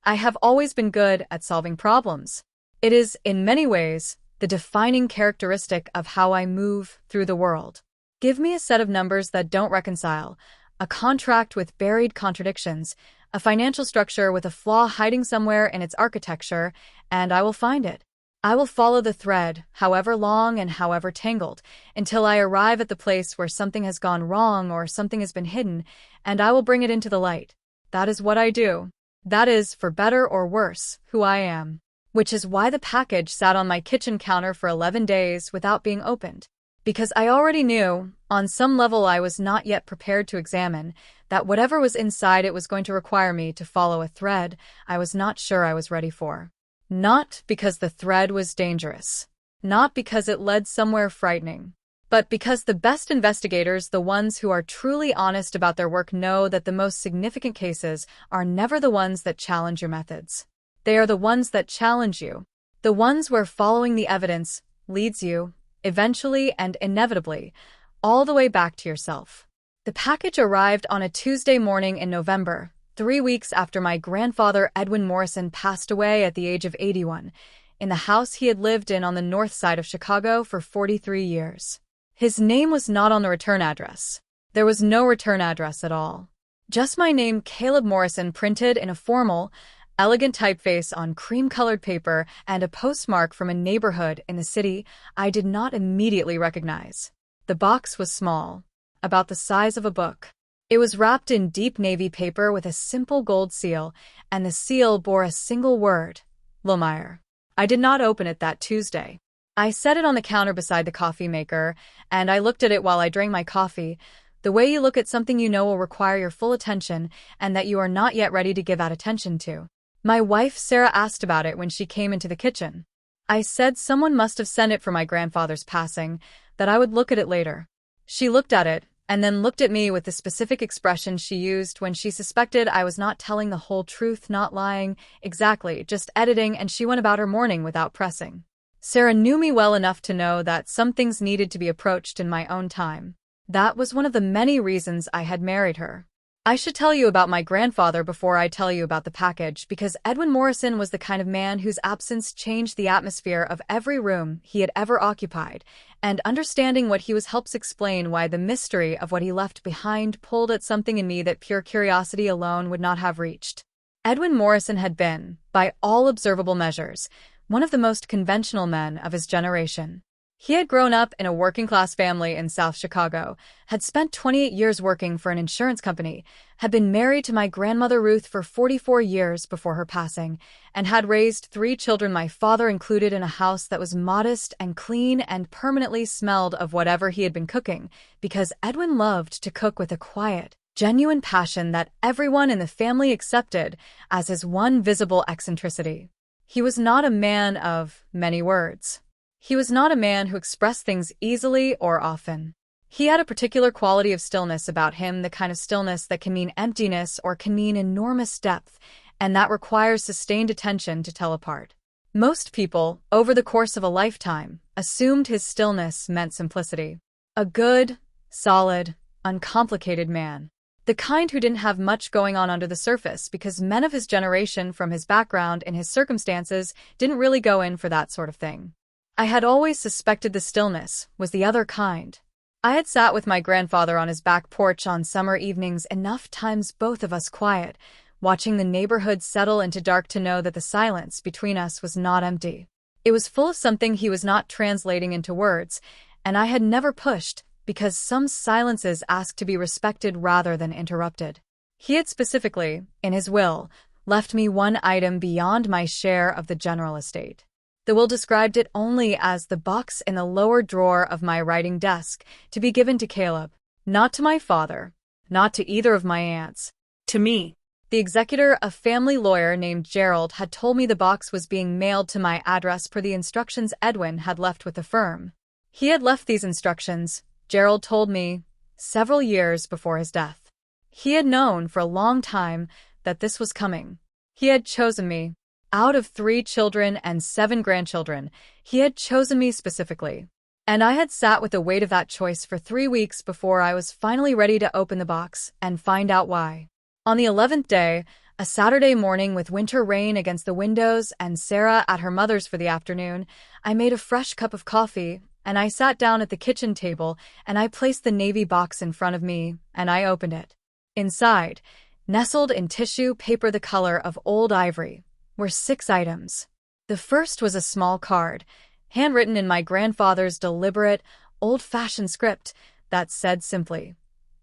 I have always been good at solving problems. It is, in many ways, the defining characteristic of how I move through the world. Give me a set of numbers that don't reconcile, a contract with buried contradictions, a financial structure with a flaw hiding somewhere in its architecture, and I will find it. I will follow the thread, however long and however tangled, until I arrive at the place where something has gone wrong or something has been hidden, and I will bring it into the light. That is what I do. That is, for better or worse, who I am. Which is why the package sat on my kitchen counter for 11 days without being opened. Because I already knew, on some level I was not yet prepared to examine, that whatever was inside it was going to require me to follow a thread I was not sure I was ready for. Not because the thread was dangerous. Not because it led somewhere frightening. But because the best investigators, the ones who are truly honest about their work, know that the most significant cases are never the ones that challenge your methods. They are the ones that challenge you. The ones where following the evidence leads you, eventually and inevitably, all the way back to yourself. The package arrived on a Tuesday morning in November, 3 weeks after my grandfather Edwin Morrison passed away at the age of 81, in the house he had lived in on the north side of Chicago for 43 years. His name was not on the return address. There was no return address at all. Just my name, Caleb Morrison, printed in a formal, elegant typeface on cream-colored paper, and a postmark from a neighborhood in the city I did not immediately recognize. The box was small, about the size of a book. It was wrapped in deep navy paper with a simple gold seal, and the seal bore a single word, Lohmeyer. I did not open it that Tuesday. I set it on the counter beside the coffee maker, and I looked at it while I drank my coffee, the way you look at something you know will require your full attention and that you are not yet ready to give that attention to. My wife Sarah asked about it when she came into the kitchen. I said someone must have sent it for my grandfather's passing, that I would look at it later. She looked at it, and then looked at me with the specific expression she used when she suspected I was not telling the whole truth, not lying, exactly, just editing, and she went about her morning without pressing. Sarah knew me well enough to know that some things needed to be approached in my own time. That was one of the many reasons I had married her. I should tell you about my grandfather before I tell you about the package, because Edwin Morrison was the kind of man whose absence changed the atmosphere of every room he had ever occupied, and understanding what he was helps explain why the mystery of what he left behind pulled at something in me that pure curiosity alone would not have reached. Edwin Morrison had been, by all observable measures, one of the most conventional men of his generation. He had grown up in a working-class family in South Chicago, had spent 28 years working for an insurance company, had been married to my grandmother Ruth for 44 years before her passing, and had raised 3 children, my father included, in a house that was modest and clean and permanently smelled of whatever he had been cooking, because Edwin loved to cook with a quiet, genuine passion that everyone in the family accepted as his one visible eccentricity. He was not a man of many words. He was not a man who expressed things easily or often. He had a particular quality of stillness about him, the kind of stillness that can mean emptiness or can mean enormous depth, and that requires sustained attention to tell apart. Most people, over the course of a lifetime, assumed his stillness meant simplicity. A good, solid, uncomplicated man. The kind who didn't have much going on under the surface, because men of his generation, from his background and his circumstances, didn't really go in for that sort of thing. I had always suspected the stillness was the other kind. I had sat with my grandfather on his back porch on summer evenings, enough times both of us quiet, watching the neighborhood settle into dark to know that the silence between us was not empty. It was full of something he was not translating into words, and I had never pushed, because some silences asked to be respected rather than interrupted. He had specifically, in his will, left me one item beyond my share of the general estate. The will described it only as the box in the lower drawer of my writing desk, to be given to Caleb, not to my father, not to either of my aunts, to me. The executor, a family lawyer named Gerald, had told me the box was being mailed to my address per the instructions Edwin had left with the firm. He had left these instructions, Gerald told me, several years before his death. He had known for a long time that this was coming. He had chosen me. Out of 3 children and 7 grandchildren, he had chosen me specifically. And I had sat with the weight of that choice for 3 weeks before I was finally ready to open the box and find out why. On the 11th day, A Saturday morning with winter rain against the windows and Sarah at her mother's for the afternoon, I made a fresh cup of coffee, and I sat down at the kitchen table, and I placed the navy box in front of me, and I opened it. Inside, nestled in tissue paper the color of old ivory, were 6 items. The first was a small card, handwritten in my grandfather's deliberate, old-fashioned script that said simply,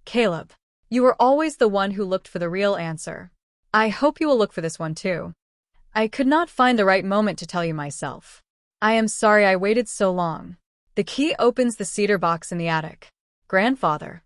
"Caleb, you were always the one who looked for the real answer. I hope you will look for this one too. I could not find the right moment to tell you myself. I am sorry I waited so long. The key opens the cedar box in the attic. Grandfather."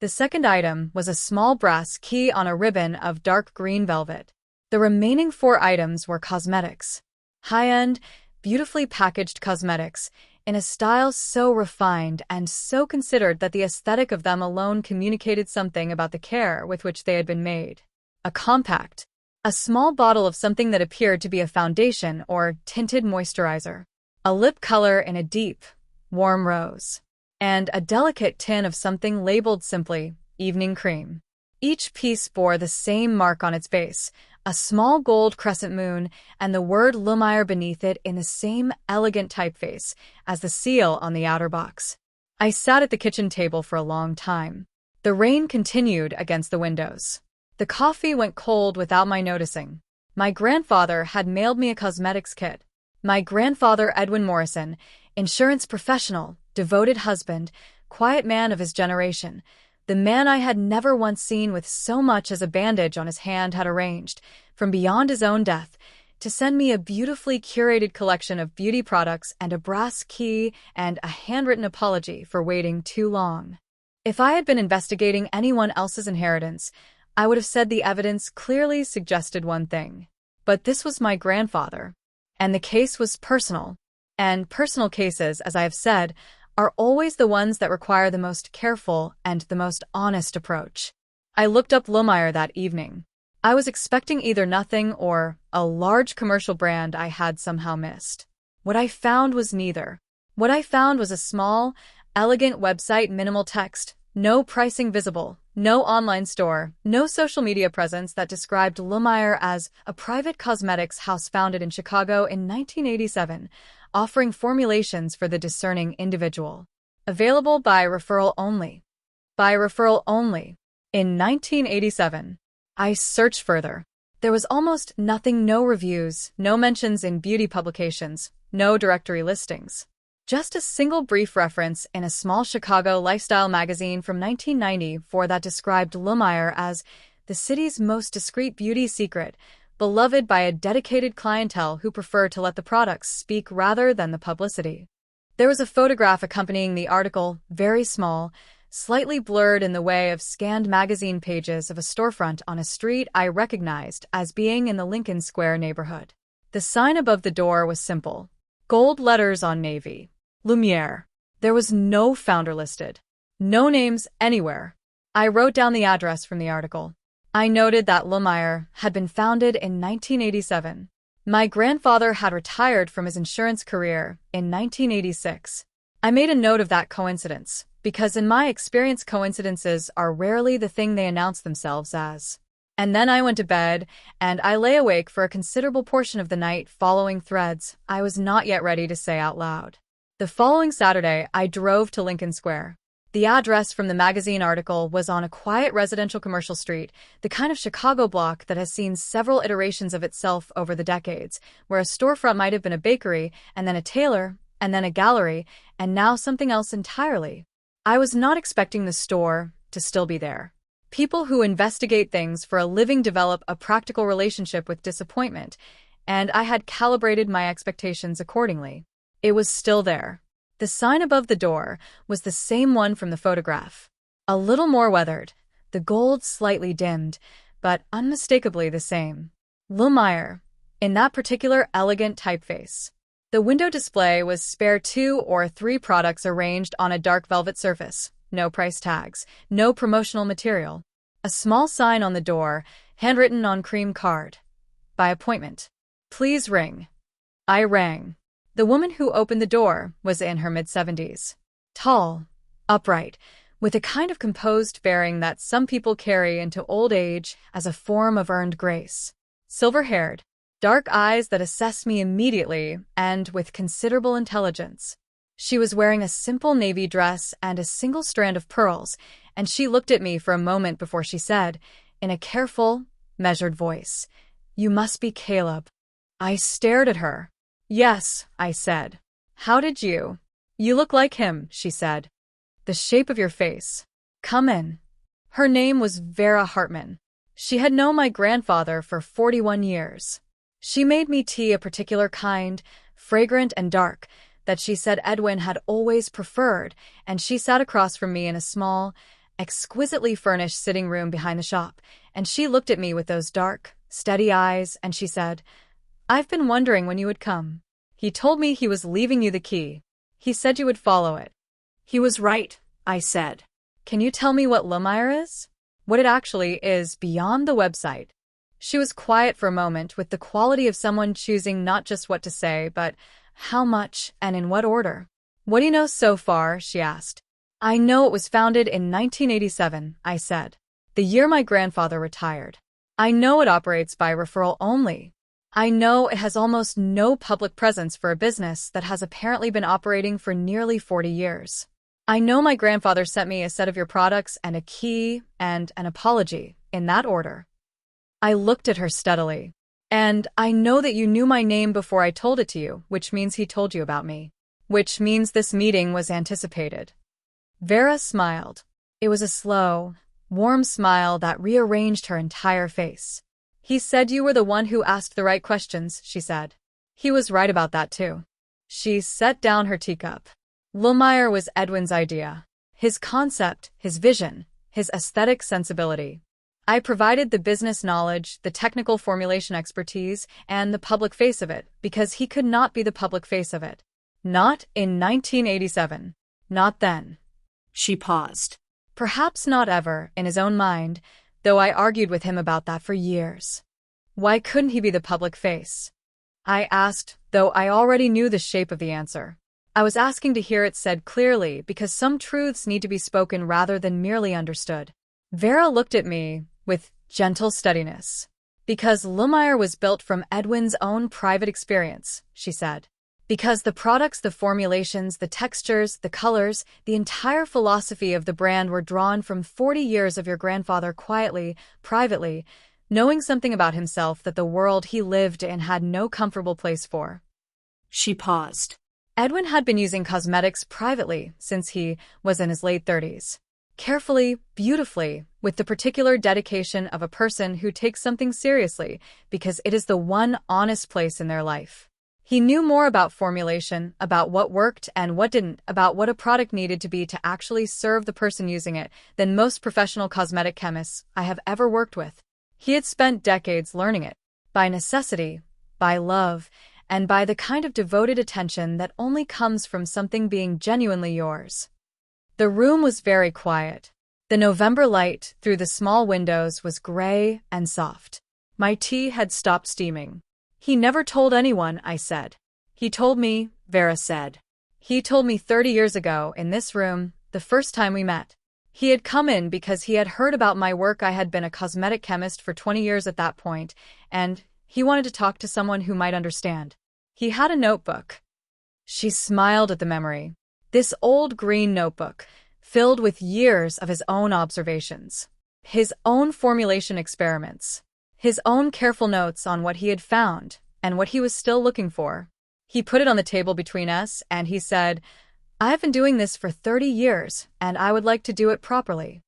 The second item was a small brass key on a ribbon of dark green velvet. The remaining 4 items were cosmetics. High-end, beautifully packaged cosmetics, in a style so refined and so considered that the aesthetic of them alone communicated something about the care with which they had been made. A small bottle of something that appeared to be a foundation or tinted moisturizer, a lip color in a deep, warm rose, and a delicate tin of something labeled simply evening cream. Each piece bore the same mark on its base, a small gold crescent moon, and the word Lumiere beneath it in the same elegant typeface as the seal on the outer box. I sat at the kitchen table for a long time. The rain continued against the windows. The coffee went cold without my noticing. My grandfather had mailed me a cosmetics kit. My grandfather, Edwin Morrison, insurance professional, devoted husband, quiet man of his generation, the man I had never once seen with so much as a bandage on his hand, had arranged, from beyond his own death, to send me a beautifully curated collection of beauty products and a brass key and a handwritten apology for waiting too long. If I had been investigating anyone else's inheritance, I would have said the evidence clearly suggested one thing. But this was my grandfather, and the case was personal. And personal cases, as I have said, are always the ones that require the most careful and the most honest approach. I looked up Lumiere that evening. I was expecting either nothing or a large commercial brand I had somehow missed. What I found was neither. What I found was a small, elegant website, minimal text, no pricing visible, no online store, no social media presence that described Lumiere as a private cosmetics house founded in Chicago in 1987, offering formulations for the discerning individual. Available by referral only. By referral only. In 1987. I searched further. There was almost nothing, no reviews, no mentions in beauty publications, no directory listings. Just a single brief reference in a small Chicago lifestyle magazine from 1994 that described Lumiere as the city's most discreet beauty secret, beloved by a dedicated clientele who prefer to let the products speak rather than the publicity. There was a photograph accompanying the article, very small, slightly blurred in the way of scanned magazine pages of a storefront on a street I recognized as being in the Lincoln Square neighborhood. The sign above the door was simple. Gold letters on navy. Lumiere. There was no founder listed. No names anywhere. I wrote down the address from the article. I noted that Lumiere had been founded in 1987. My grandfather had retired from his insurance career in 1986. I made a note of that coincidence, because in my experience coincidences are rarely the thing they announce themselves as. And then I went to bed, and I lay awake for a considerable portion of the night following threads I was not yet ready to say out loud. The following Saturday, I drove to Lincoln Square. The address from the magazine article was on a quiet residential commercial street, the kind of Chicago block that has seen several iterations of itself over the decades, where a storefront might have been a bakery, and then a tailor, and then a gallery, and now something else entirely. I was not expecting the store to still be there. People who investigate things for a living develop a practical relationship with disappointment, and I had calibrated my expectations accordingly. It was still there. The sign above the door was the same one from the photograph. A little more weathered, the gold slightly dimmed, but unmistakably the same. Lumiere, in that particular elegant typeface. The window display was spare 2 or 3 products arranged on a dark velvet surface. No price tags, no promotional material. A small sign on the door, handwritten on cream card. By appointment. Please ring. I rang. The woman who opened the door was in her mid-70s. Tall, upright, with a kind of composed bearing that some people carry into old age as a form of earned grace. Silver-haired, dark eyes that assessed me immediately and with considerable intelligence. She was wearing a simple navy dress and a single strand of pearls, and she looked at me for a moment before she said, in a careful, measured voice, "You must be Caleb." I stared at her. "Yes," I said. "How did you?" "You look like him," she said. "The shape of your face." "Come in." Her name was Vera Hartman. She had known my grandfather for 41 years. She made me tea a particular kind, fragrant and dark, that she said Edwin had always preferred, and she sat across from me in a small, exquisitely furnished sitting room behind the shop, and she looked at me with those dark, steady eyes, and she said, "I've been wondering when you would come. He told me he was leaving you the key. He said you would follow it." "He was right," I said. "Can you tell me what Lemire is? What it actually is beyond the website?" She was quiet for a moment, with the quality of someone choosing not just what to say, but how much and in what order. "What do you know so far?" she asked. "I know it was founded in 1987, I said, the year my grandfather retired. I know it operates by referral only. I know it has almost no public presence for a business that has apparently been operating for nearly 40 years. I know my grandfather sent me a set of your products and a key and an apology, in that order." I looked at her steadily. "And I know that you knew my name before I told it to you, which means he told you about me. Which means this meeting was anticipated." Vera smiled. It was a slow, warm smile that rearranged her entire face. "He said you were the one who asked the right questions," she said. "He was right about that too." She set down her teacup. Lemire was Edwin's idea. His concept, his vision, his aesthetic sensibility. I provided the business knowledge, the technical formulation expertise, and the public face of it, because he could not be the public face of it. Not in 1987. Not then. She paused. Perhaps not ever, in his own mind, though I argued with him about that for years. Why couldn't he be the public face? I asked, though I already knew the shape of the answer. I was asking to hear it said clearly, because some truths need to be spoken rather than merely understood. Vera looked at me with gentle steadiness. "Because Lemire was built from Edwin's own private experience," she said. "Because the products, the formulations, the textures, the colors, the entire philosophy of the brand were drawn from 40 years of your grandfather quietly, privately, knowing something about himself that the world he lived in had no comfortable place for." She paused. Edwin had been using cosmetics privately since he was in his late 30s. Carefully, beautifully, with the particular dedication of a person who takes something seriously because it is the one honest place in their life. He knew more about formulation, about what worked and what didn't, about what a product needed to be to actually serve the person using it, than most professional cosmetic chemists I have ever worked with. He had spent decades learning it, by necessity, by love, and by the kind of devoted attention that only comes from something being genuinely yours. The room was very quiet. The November light through the small windows was gray and soft. My tea had stopped steaming. "He never told anyone," I said. "He told me," Vera said. "He told me 30 years ago, in this room, the first time we met. He had come in because he had heard about my work. I had been a cosmetic chemist for 20 years at that point, and he wanted to talk to someone who might understand. He had a notebook." She smiled at the memory. This old green notebook, filled with years of his own observations, his own formulation experiments, his own careful notes on what he had found and what he was still looking for. He put it on the table between us, and he said, "I've been doing this for 30 years, and I would like to do it properly."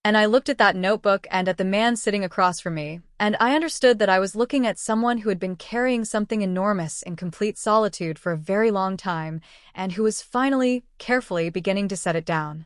And I looked at that notebook and at the man sitting across from me, and I understood that I was looking at someone who had been carrying something enormous in complete solitude for a very long time, and who was finally, carefully beginning to set it down.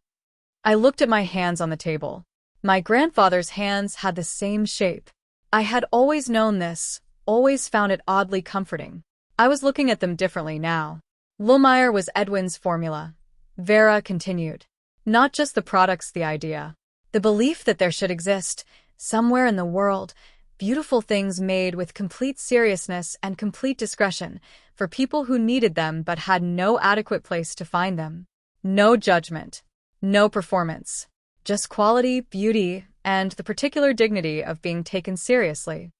I looked at my hands on the table. My grandfather's hands had the same shape. I had always known this, always found it oddly comforting. I was looking at them differently now. Lemire was Edwin's formula. Vera continued. Not just the products, the idea. The belief that there should exist, somewhere in the world, beautiful things made with complete seriousness and complete discretion for people who needed them but had no adequate place to find them. No judgment. No performance. Just quality, beauty, and the particular dignity of being taken seriously.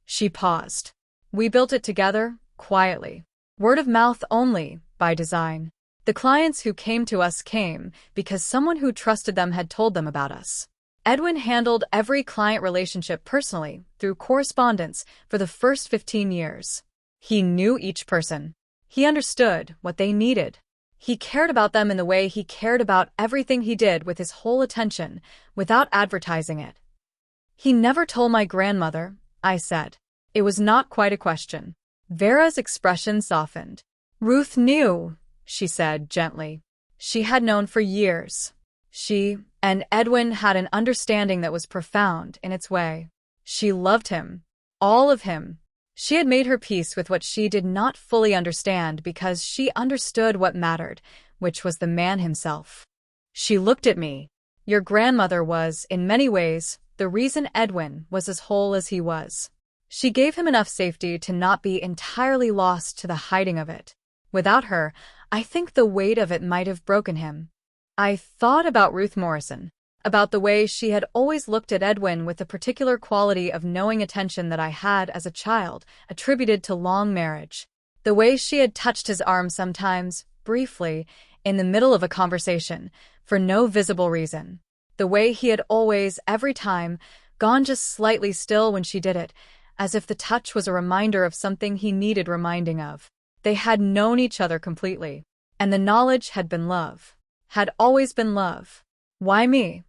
She paused. We built it together, quietly. Word of mouth only, by design. The clients who came to us came because someone who trusted them had told them about us. Edwin handled every client relationship personally, through correspondence, for the first 15 years. He knew each person. He understood what they needed. He cared about them in the way he cared about everything he did with his whole attention, without advertising it. He never told my grandmother, I said. It was not quite a question. Vera's expression softened. Ruth knew, she said gently. She had known for years. She and Edwin had an understanding that was profound in its way. She loved him. All of him. She had made her peace with what she did not fully understand because she understood what mattered, which was the man himself. She looked at me. Your grandmother was, in many ways, the reason Edwin was as whole as he was. She gave him enough safety to not be entirely lost to the hiding of it. Without her, I think the weight of it might have broken him. I thought about Ruth Morrison, about the way she had always looked at Edwin with the particular quality of knowing attention that I had as a child, attributed to long marriage. The way she had touched his arm sometimes, briefly, in the middle of a conversation, for no visible reason. The way he had always, every time, gone just slightly still when she did it, as if the touch was a reminder of something he needed reminding of. They had known each other completely, and the knowledge had been love. Had always been love. Why me?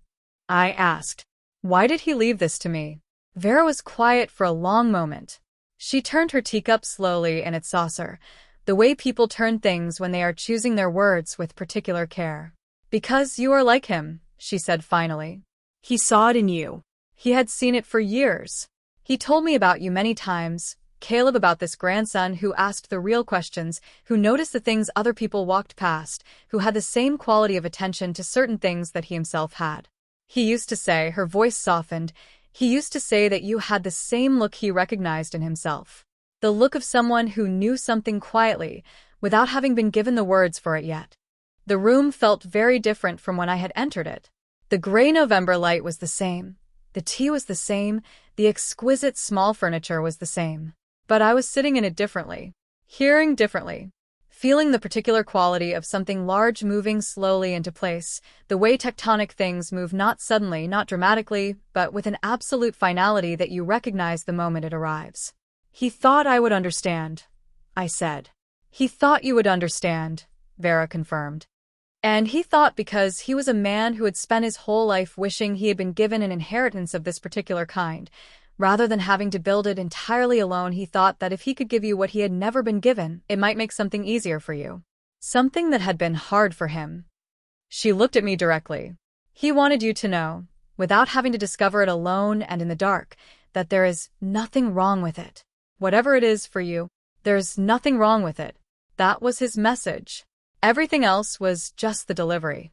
I asked. Why did he leave this to me? Vera was quiet for a long moment. She turned her teacup slowly in its saucer, the way people turn things when they are choosing their words with particular care. Because you are like him, she said finally. He saw it in you. He had seen it for years. He told me about you many times, Caleb, about this grandson who asked the real questions, who noticed the things other people walked past, who had the same quality of attention to certain things that he himself had. He used to say, her voice softened, he used to say that you had the same look he recognized in himself. The look of someone who knew something quietly, without having been given the words for it yet. The room felt very different from when I had entered it. The gray November light was the same. The tea was the same. The exquisite small furniture was the same. But I was sitting in it differently, hearing differently, feeling the particular quality of something large moving slowly into place, the way tectonic things move, not suddenly, not dramatically, but with an absolute finality that you recognize the moment it arrives. He thought I would understand, I said. He thought you would understand, Vera confirmed. And he thought because he was a man who had spent his whole life wishing he had been given an inheritance of this particular kind, rather than having to build it entirely alone, he thought that if he could give you what he had never been given, it might make something easier for you. Something that had been hard for him. She looked at me directly. He wanted you to know, without having to discover it alone and in the dark, that there is nothing wrong with it. Whatever it is for you, there's nothing wrong with it. That was his message. Everything else was just the delivery.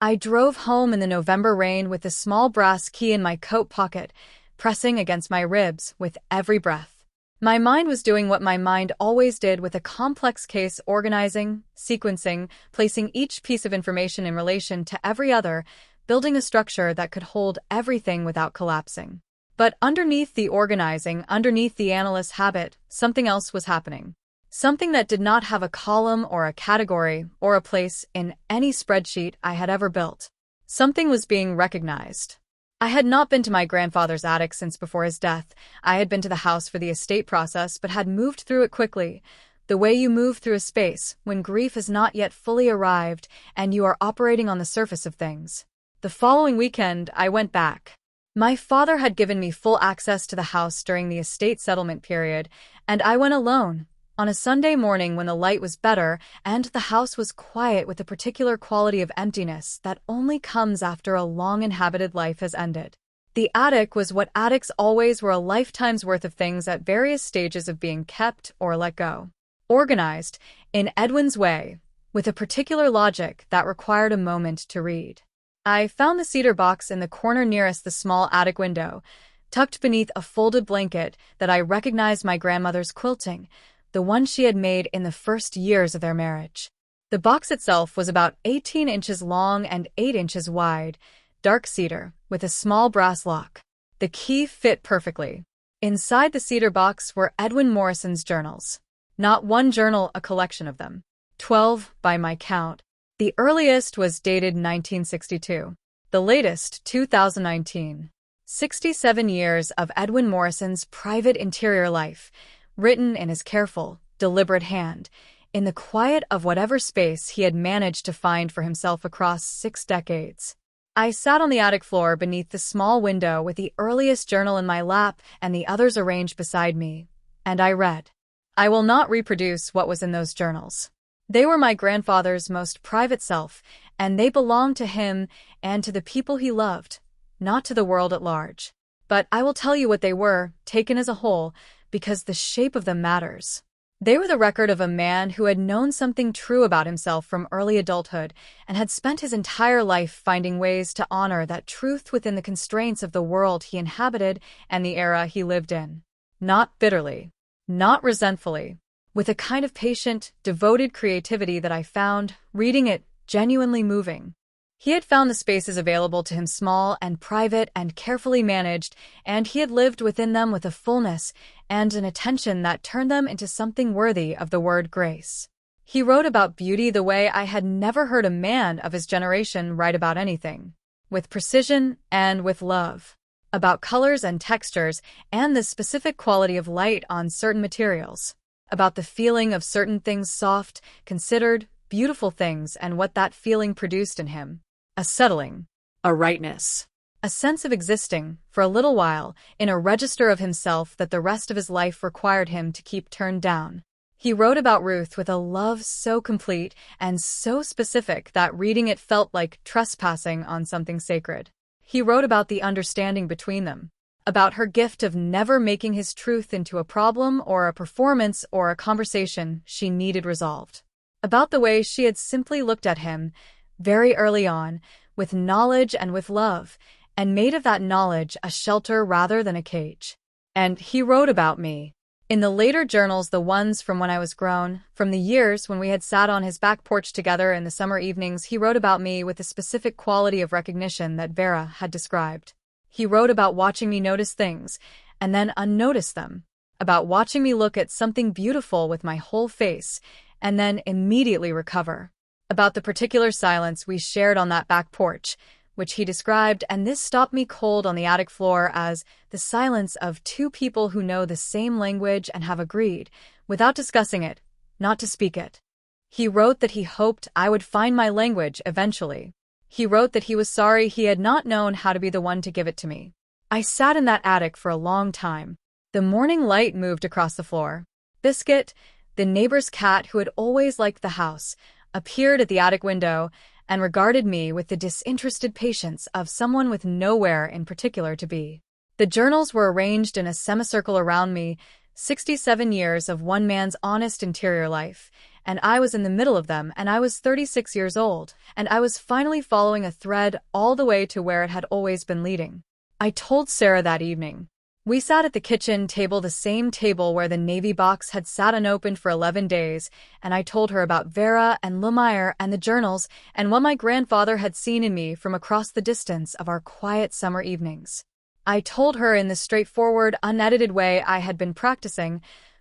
I drove home in the November rain with the small brass key in my coat pocket, pressing against my ribs with every breath. My mind was doing what my mind always did with a complex case, organizing, sequencing, placing each piece of information in relation to every other, building a structure that could hold everything without collapsing. But underneath the organizing, underneath the analyst habit, something else was happening. Something that did not have a column or a category or a place in any spreadsheet I had ever built. Something was being recognized. I had not been to my grandfather's attic since before his death. I had been to the house for the estate process but had moved through it quickly, the way you move through a space when grief has not yet fully arrived and you are operating on the surface of things. The following weekend, I went back. My father had given me full access to the house during the estate settlement period, and I went alone. On a Sunday morning when the light was better and the house was quiet with a particular quality of emptiness that only comes after a long inhabited life has ended. The attic was what attics always were, a lifetime's worth of things at various stages of being kept or let go. Organized, in Edwin's way, with a particular logic that required a moment to read. I found the cedar box in the corner nearest the small attic window, tucked beneath a folded blanket that I recognized my grandmother's quilting, the one she had made in the first years of their marriage. The box itself was about 18 inches long and 8 inches wide, dark cedar, with a small brass lock. The key fit perfectly. Inside the cedar box were Edwin Morrison's journals. Not one journal, a collection of them. 12, by my count. The earliest was dated 1962. The latest, 2019. 67 years of Edwin Morrison's private interior life, written in his careful, deliberate hand, in the quiet of whatever space he had managed to find for himself across 6 decades. I sat on the attic floor beneath the small window with the earliest journal in my lap and the others arranged beside me, and I read. I will not reproduce what was in those journals. They were my grandfather's most private self, and they belonged to him and to the people he loved, not to the world at large. But I will tell you what they were, taken as a whole, because the shape of them matters. They were the record of a man who had known something true about himself from early adulthood and had spent his entire life finding ways to honor that truth within the constraints of the world he inhabited and the era he lived in. Not bitterly, not resentfully, with a kind of patient, devoted creativity that I found, reading it, genuinely moving. He had found the spaces available to him small and private and carefully managed, and he had lived within them with a fullness and an attention that turned them into something worthy of the word grace. He wrote about beauty the way I had never heard a man of his generation write about anything, with precision and with love, about colors and textures and the specific quality of light on certain materials, about the feeling of certain things soft, considered, beautiful things and what that feeling produced in him. A settling, a rightness, a sense of existing, for a little while, in a register of himself that the rest of his life required him to keep turned down. He wrote about Ruth with a love so complete and so specific that reading it felt like trespassing on something sacred. He wrote about the understanding between them, about her gift of never making his truth into a problem or a performance or a conversation she needed resolved, about the way she had simply looked at him, very early on, with knowledge and with love, and made of that knowledge a shelter rather than a cage. And he wrote about me. In the later journals, the ones from when I was grown, from the years when we had sat on his back porch together in the summer evenings, he wrote about me with the specific quality of recognition that Vera had described. He wrote about watching me notice things, and then unnotice them, about watching me look at something beautiful with my whole face, and then immediately recover, about the particular silence we shared on that back porch, which he described, and this stopped me cold on the attic floor, as the silence of two people who know the same language and have agreed, without discussing it, not to speak it. He wrote that he hoped I would find my language eventually. He wrote that he was sorry he had not known how to be the one to give it to me. I sat in that attic for a long time. The morning light moved across the floor. Biscuit, the neighbor's cat who had always liked the house, appeared at the attic window and regarded me with the disinterested patience of someone with nowhere in particular to be. The journals were arranged in a semicircle around me, 67 years of one man's honest interior life, and I was in the middle of them, and I was 36 years old, and I was finally following a thread all the way to where it had always been leading. I told Sarah that evening. We sat at the kitchen table, the same table where the navy box had sat unopened for 11 days, and I told her about Vera and Lemire and the journals and what my grandfather had seen in me from across the distance of our quiet summer evenings. I told her in the straightforward, unedited way I had been practicing,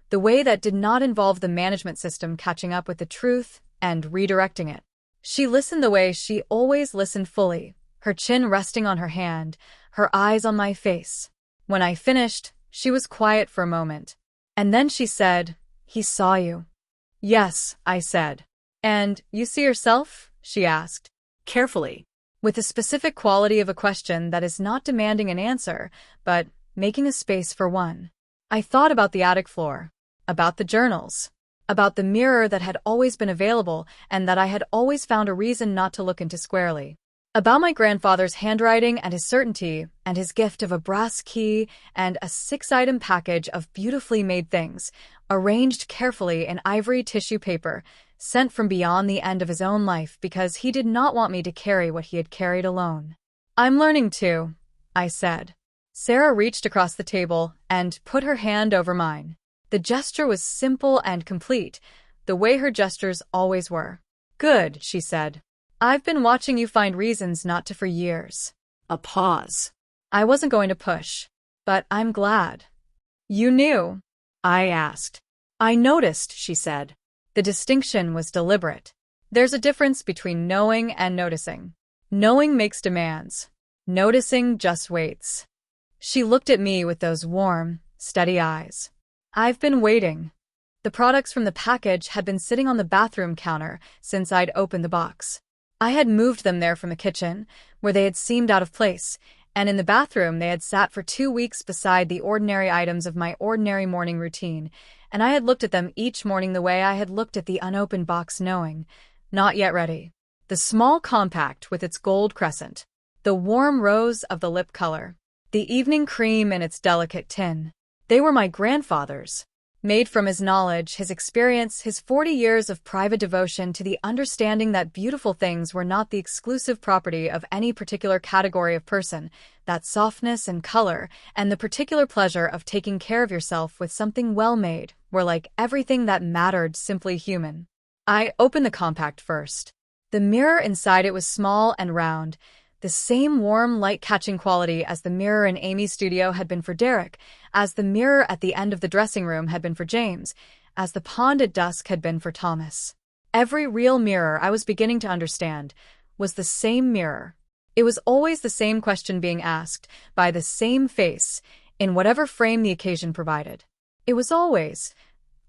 the way that did not involve the management system catching up with the truth and redirecting it. She listened the way she always listened, fully, her chin resting on her hand, her eyes on my face. When I finished, she was quiet for a moment. And then she said, "He saw you." "Yes," I said. "And you see yourself?" she asked, carefully, with the specific quality of a question that is not demanding an answer, but making a space for one. I thought about the attic floor, about the journals, about the mirror that had always been available and that I had always found a reason not to look into squarely, about my grandfather's handwriting and his certainty and his gift of a brass key and a 6-item package of beautifully made things, arranged carefully in ivory tissue paper, sent from beyond the end of his own life because he did not want me to carry what he had carried alone. "I'm learning too," I said. Sarah reached across the table and put her hand over mine. The gesture was simple and complete, the way her gestures always were. Good, she said. I've been watching you find reasons not to for years. A pause. I wasn't going to push. But I'm glad. You knew? I asked. I noticed, she said. The distinction was deliberate. There's a difference between knowing and noticing. Knowing makes demands. Noticing just waits. She looked at me with those warm, steady eyes. I've been waiting. The products from the package had been sitting on the bathroom counter since I'd opened the box. I had moved them there from the kitchen, where they had seemed out of place, and in the bathroom they had sat for 2 weeks beside the ordinary items of my ordinary morning routine, and I had looked at them each morning the way I had looked at the unopened box, knowing, not yet ready. The small compact with its gold crescent, the warm rose of the lip color, the evening cream in its delicate tin. They were my grandfather's, made from his knowledge, his experience, his 40 years of private devotion to the understanding that beautiful things were not the exclusive property of any particular category of person, that softness and color, and the particular pleasure of taking care of yourself with something well-made, were like everything that mattered, simply human. I opened the compact first. The mirror inside it was small and round, the same warm, light-catching quality as the mirror in Amy's studio had been for Derek, as the mirror at the end of the dressing room had been for James, as the pond at dusk had been for Thomas. Every real mirror, I was beginning to understand, was the same mirror. It was always the same question being asked, by the same face, in whatever frame the occasion provided. It was always,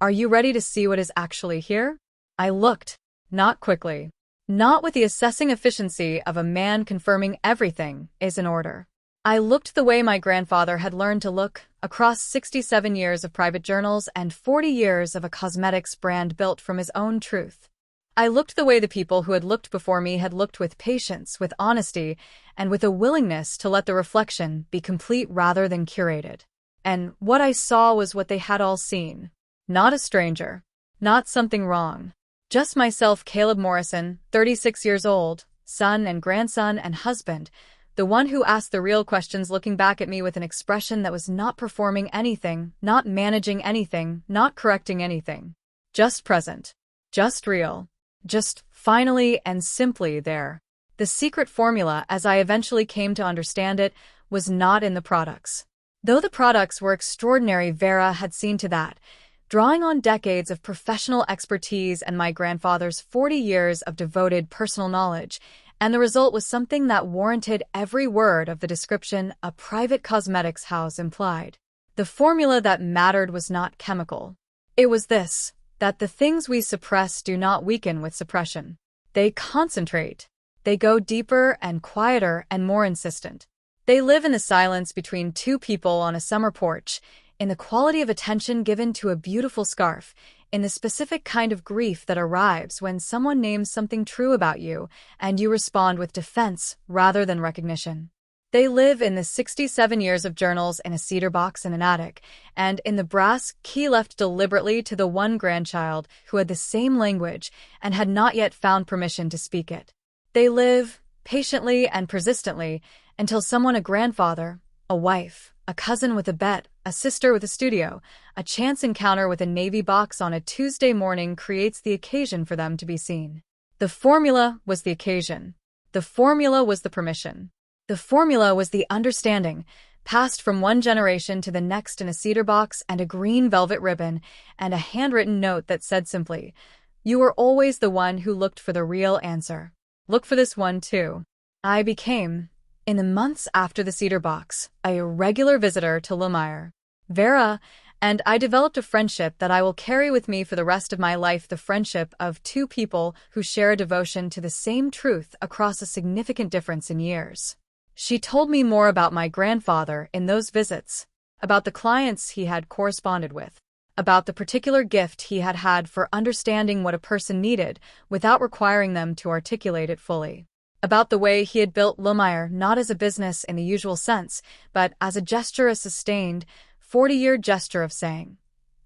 "Are you ready to see what is actually here?" I looked, not quickly. Not with the assessing efficiency of a man confirming everything is in order. I looked the way my grandfather had learned to look, across 67 years of private journals and 40 years of a cosmetics brand built from his own truth. I looked the way the people who had looked before me had looked, with patience, with honesty, and with a willingness to let the reflection be complete rather than curated. And what I saw was what they had all seen. Not a stranger. Not something wrong. Just myself, Caleb Morrison, 36 years old, son and grandson and husband, the one who asked the real questions, looking back at me with an expression that was not performing anything, not managing anything, not correcting anything. Just present. Just real. Just finally and simply there. The secret formula, as I eventually came to understand it, was not in the products. Though the products were extraordinary, Vera had seen to that, drawing on decades of professional expertise and my grandfather's 40 years of devoted personal knowledge, and the result was something that warranted every word of the description a private cosmetics house implied. The formula that mattered was not chemical. It was this, that the things we suppress do not weaken with suppression. They concentrate. They go deeper and quieter and more insistent. They live in the silence between two people on a summer porch, in the quality of attention given to a beautiful scarf, in the specific kind of grief that arrives when someone names something true about you, and you respond with defense rather than recognition. They live in the 67 years of journals in a cedar box in an attic, and in the brass key left deliberately to the one grandchild who had the same language and had not yet found permission to speak it. They live, patiently and persistently, until someone, a grandfather, a wife, a cousin with a bet, a sister with a studio, a chance encounter with a navy box on a Tuesday morning creates the occasion for them to be seen. The formula was the occasion. The formula was the permission. The formula was the understanding, passed from one generation to the next in a cedar box and a green velvet ribbon and a handwritten note that said simply, "You were always the one who looked for the real answer. Look for this one too." I became, in the months after the cedar box, a regular visitor to Lemire. Vera and I developed a friendship that I will carry with me for the rest of my life, the friendship of two people who share a devotion to the same truth across a significant difference in years. She told me more about my grandfather in those visits, about the clients he had corresponded with, about the particular gift he had had for understanding what a person needed without requiring them to articulate it fully, about the way he had built Lemire not as a business in the usual sense, but as a gesture, a sustained, 40-year gesture of saying,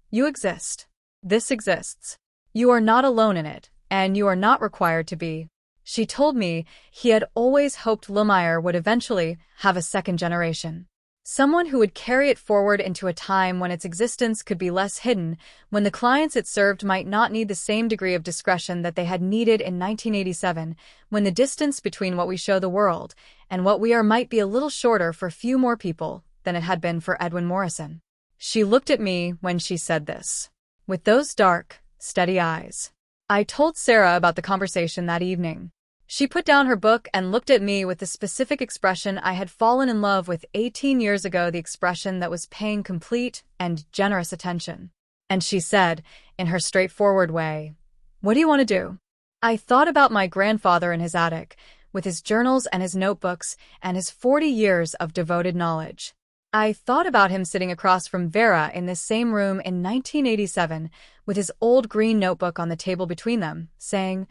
"You exist. This exists. You are not alone in it, and you are not required to be." She told me he had always hoped Lemire would eventually have a second generation. Someone who would carry it forward into a time when its existence could be less hidden, when the clients it served might not need the same degree of discretion that they had needed in 1987, when the distance between what we show the world and what we are might be a little shorter for few more people than it had been for Edwin Morrison. She looked at me when she said this, with those dark, steady eyes. I told Sarah about the conversation that evening. She put down her book and looked at me with the specific expression I had fallen in love with 18 years ago, the expression that was paying complete and generous attention. And she said, in her straightforward way, "What do you want to do?" I thought about my grandfather in his attic, with his journals and his notebooks and his 40 years of devoted knowledge. I thought about him sitting across from Vera in this same room in 1987, with his old green notebook on the table between them, saying,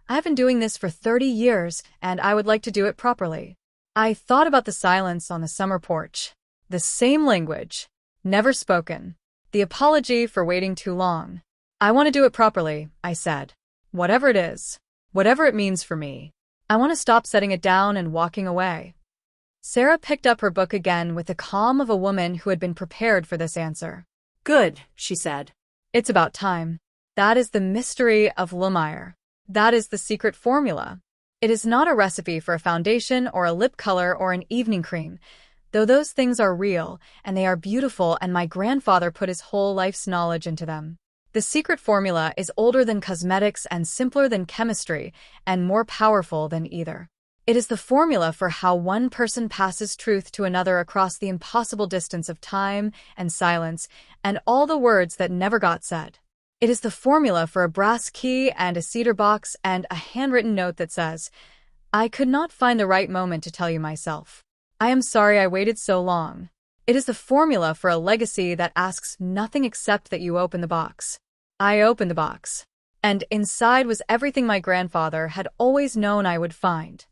"I've been doing this for 30 years, and I would like to do it properly." I thought about the silence on the summer porch. The same language, never spoken. The apology for waiting too long. "I want to do it properly," I said. "Whatever it is. Whatever it means for me. I want to stop setting it down and walking away." Sarah picked up her book again with the calm of a woman who had been prepared for this answer. "Good," she said. "It's about time. That is the mystery of Lemire. That is the secret formula. It is not a recipe for a foundation or a lip color or an evening cream, though those things are real, and they are beautiful, and my grandfather put his whole life's knowledge into them. The secret formula is older than cosmetics and simpler than chemistry and more powerful than either. It is the formula for how one person passes truth to another across the impossible distance of time and silence and all the words that never got said. It is the formula for a brass key and a cedar box and a handwritten note that says, "I could not find the right moment to tell you myself. I am sorry I waited so long." It is the formula for a legacy that asks nothing except that you open the box. I opened the box, and inside was everything my grandfather had always known I would find.